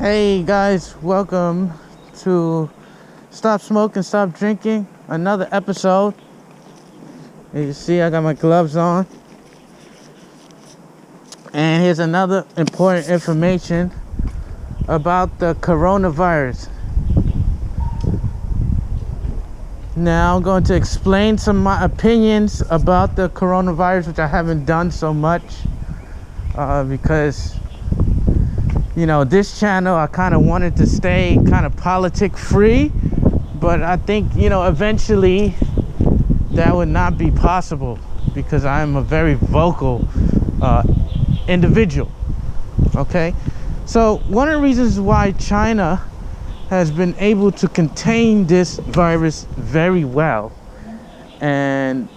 Hey guys, welcome to Stop Smoking, Stop Drinking, another episode. As you see, I got my gloves on. And here's another important information about the coronavirus. Now I'm going to explain some of my opinions about the coronavirus, which I haven't done so much because this channel, I kind of wanted to stay kind of politic free, but I think, eventually that would not be possible because I'm a very vocal individual. Okay, so one of the reasons why China has been able to contain this virus very well, and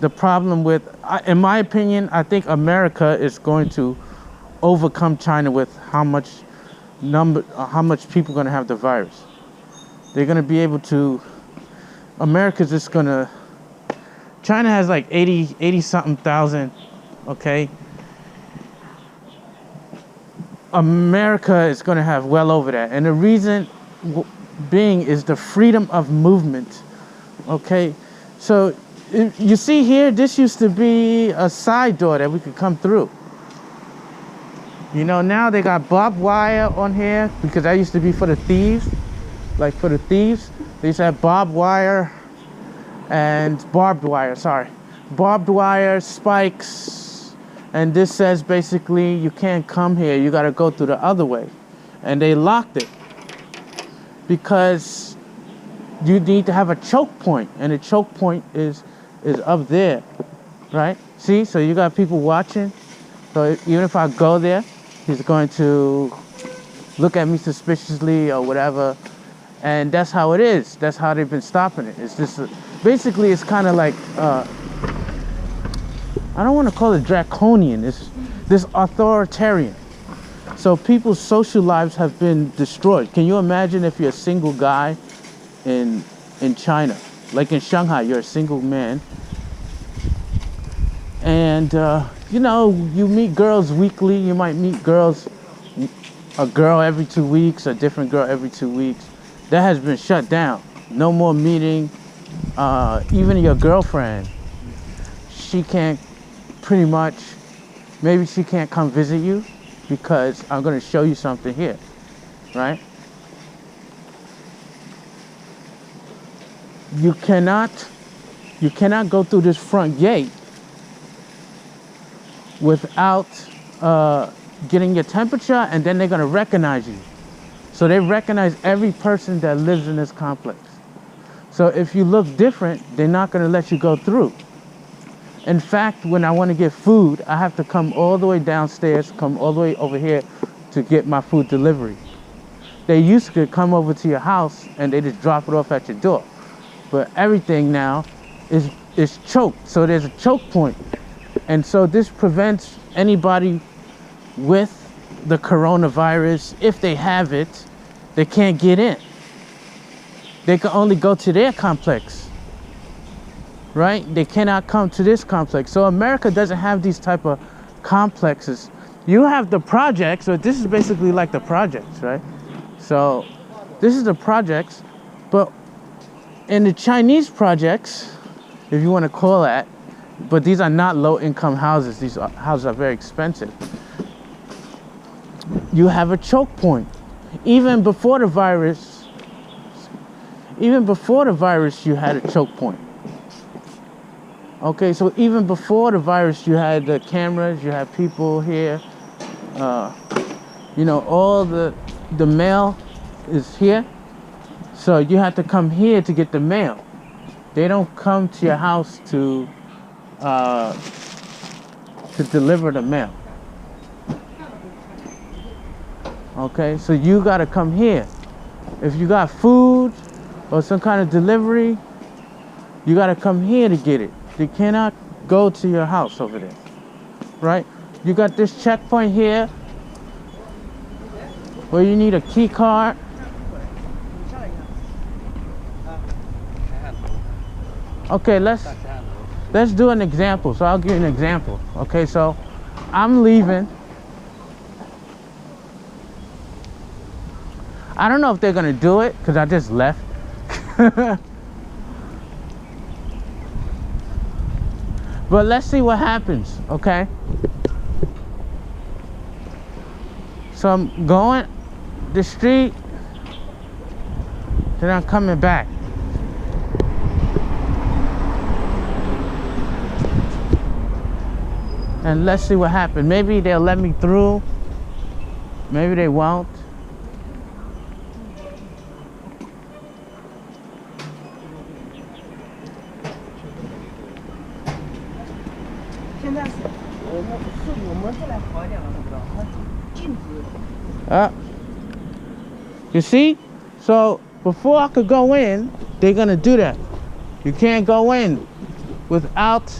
the problem with, in my opinion, I think America is going to overcome China with how much people are going to have the virus. They're going to be able to, America's just going to, China has like 80 something thousand, okay? America is going to have well over that. And the reason being is the freedom of movement, okay? So you see here, this used to be a side door that we could come through. Now they got barbed wire on here because that used to be for the thieves. Like for the thieves, they used to have barbed wire and barbed wire, barbed wire, spikes. And this says basically you can't come here, you got to go through the other way. And they locked it because you need to have a choke point, and the choke point is up there, right? See, so you got people watching. So even if I go there, he's going to look at me suspiciously or whatever. And that's how it is. That's how they've been stopping it. It's just, basically, it's kind of like, I don't want to call it draconian. It's this authoritarian. So people's social lives have been destroyed. Can you imagine if you're a single guy in China? Like in Shanghai, you're a single man. And, you meet girls weekly. You might meet a girl every 2 weeks, a different girl every 2 weeks. That has been shut down. No more meeting. Even your girlfriend, she can't, pretty much, maybe she can't come visit you because I'm going to show you something here, right? You cannot go through this front gate without getting your temperature, and then they're going to recognize you. So they recognize every person that lives in this complex. So if you look different, they're not going to let you go through. In fact, when I want to get food, I have to come all the way downstairs, come all the way over here to get my food delivery. They used to come over to your house and they just drop it off at your door. But everything now is choked. So there's a choke point. And so this prevents anybody with the coronavirus, if they have it, they can't get in. They can only go to their complex, right? They cannot come to this complex. So America doesn't have these type of complexes. You have the projects, so this is basically like the projects, right? So this is the projects, but in the Chinese projects, if you want to call that, but these are not low-income houses. These houses are very expensive. You have a choke point. Even before the virus, you had a choke point. Okay, so even before the virus, you had the cameras, you had people here. All the mail is here. So you have to come here to get the mail. They don't come to your house to deliver the mail. Okay, so you gotta come here. If you got food or some kind of delivery, you gotta come here to get it. They cannot go to your house over there, right? You got this checkpoint here where you need a key card. Okay, let's do an example. So I'll give you an example. Okay, so I'm leaving I don't know if they're gonna do it because I just left. But let's see what happens, okay? So I'm going the street, then I'm coming back. And let's see what happens. Maybe they'll let me through. Maybe they won't. You see? So before I could go in, they're gonna do that. You can't go in without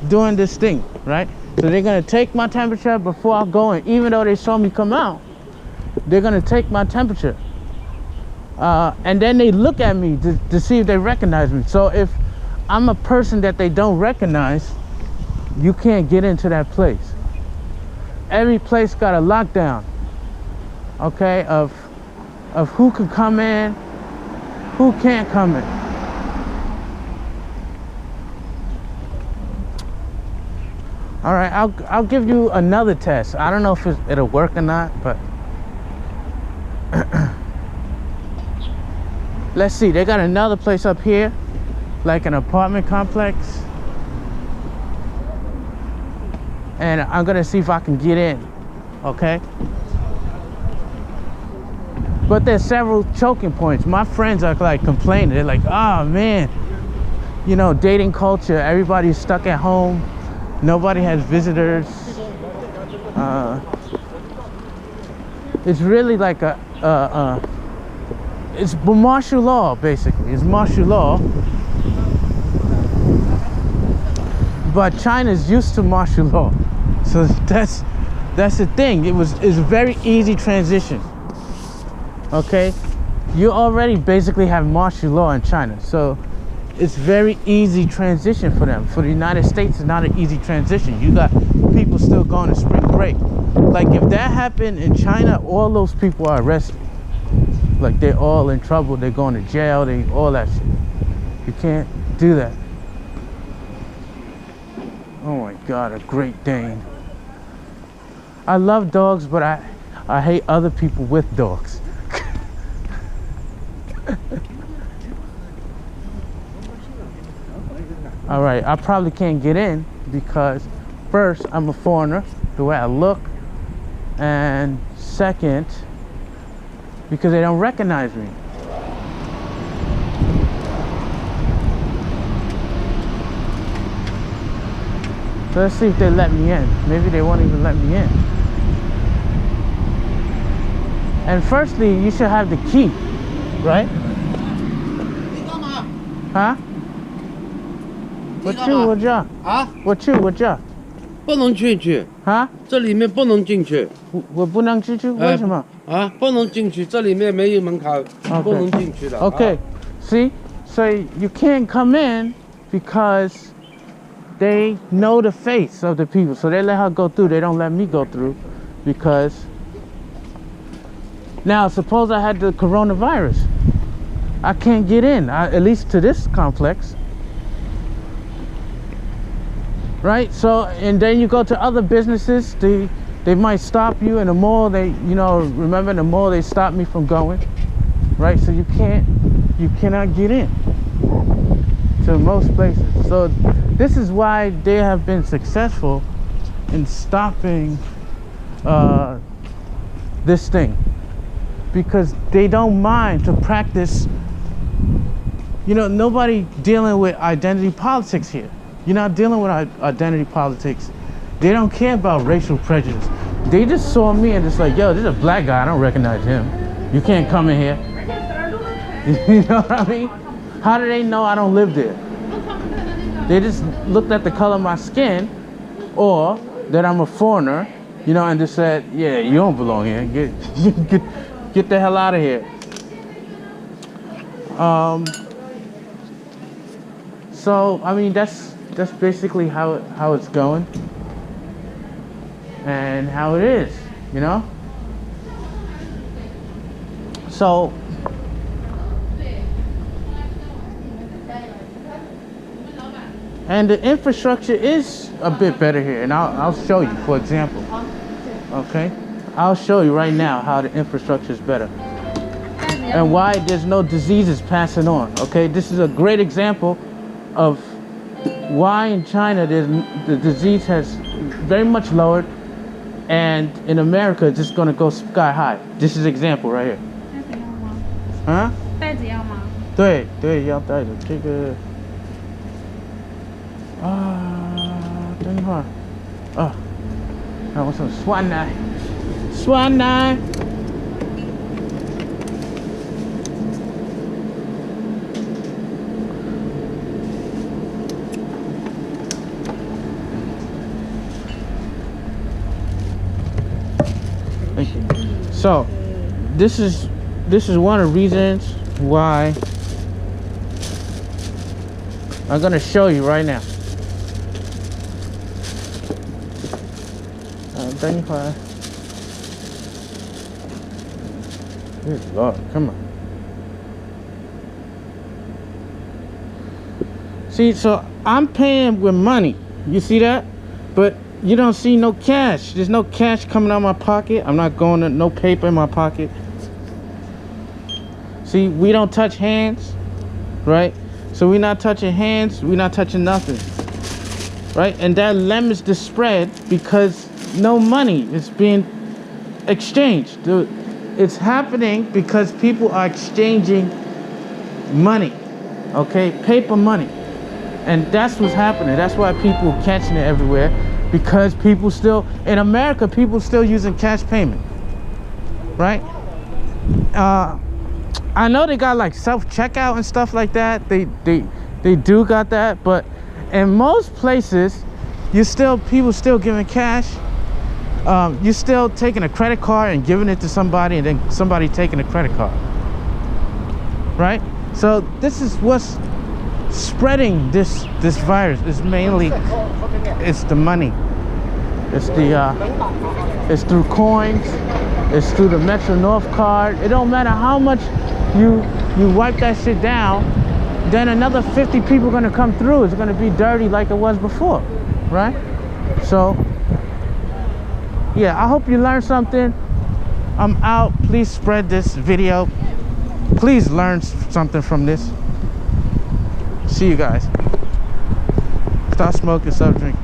doing this thing, right? So they're gonna take my temperature before I go in. Even though they saw me come out, they're gonna take my temperature. And then they look at me to see if they recognize me. So if I'm a person that they don't recognize, you can't get into that place. Every place got a lockdown, okay, of who can come in, who can't come in. All right, I'll give you another test. I don't know if it'll work or not, but let's see. They got another place up here, like an apartment complex. And I'm gonna see if I can get in, okay? But there's several choking points. My friends are like complaining. They're like, oh man, you know, dating culture, everybody's stuck at home. Nobody has visitors. It's really like it's martial law, basically. It's martial law. But China's used to martial law. So that's the thing. It's a very easy transition. Okay? You already basically have martial law in China. So it's very easy transition for them. For the United States, it's not an easy transition. You got people still going to spring break. Like if that happened in China, all those people are arrested. Like they're all in trouble. They're going to jail. All that shit. You can't do that. Oh my God, a Great Dane. I love dogs, but I hate other people with dogs. All right, I probably can't get in because first, I'm a foreigner, the way I look, and second, because they don't recognize me. So let's see if they let me in. Maybe they won't even let me in. And firstly, you should have the key, right? Huh? What you? What you? 不能进去 Huh? 这里面不能进去我不能进去，为什么？不能进去这里面没有门槛 不能进去的 Okay. See? So you can't come in because they know the face of the people. So they let her go through. They don't let me go through because now suppose I had the coronavirus. I can't get in, at least to this complex. Right? So, and then you go to other businesses, they might stop you in the mall. Remember in the mall, they stopped me from going. Right? So you cannot get in to most places. So this is why they have been successful in stopping this thing, because they don't mind to practice. Nobody dealing with identity politics here. You're not dealing with identity politics. They don't care about racial prejudice. They just saw me and just like, yo, this is a black guy, I don't recognize him. You can't come in here. You know what I mean? How do they know I don't live there? They just looked at the color of my skin or that I'm a foreigner, and just said, yeah, you don't belong here. Get the hell out of here. So, I mean, that's basically how it's going and how it is, So and the infrastructure is a bit better here, and I'll show you, for example. Okay, I'll show you right now how the infrastructure is better and why there's no diseases passing on. Okay, this is a great example of why in China the disease has very much lowered, and in America it's just gonna go sky high. This is example right here. Huh? 袋子要吗？对对，要带的这个等一会儿看我说酸奶，酸奶。So this is one of the reasons why I'm gonna show you right now. 等一会儿。Good Lord, come on. See, so I'm paying with money. You see that? But you don't see no cash. There's no cash coming out of my pocket. I'm not going to no paper in my pocket. See, we don't touch hands, right? So we're not touching hands. We're not touching nothing, right? And that limits the spread because no money is being exchanged. It's happening because people are exchanging money, okay? Paper money. And that's what's happening. That's why people are catching it everywhere. Because people still, in America, people still using cash payment, right? I know they got like self-checkout and stuff like that. They do got that, but in most places, people still giving cash. You're still taking a credit card and giving it to somebody, and then somebody taking a credit card, right? So this is what's spreading this virus. Is mainly it's the money. It's through coins. It's through the Metro North card. It don't matter how much you wipe that shit down, then another 50 people are gonna come through. It's gonna be dirty like it was before, right? So yeah, I hope you learned something. I'm out. Please spread this video. Please learn something from this. See you guys. Stop smoking, stop drinking.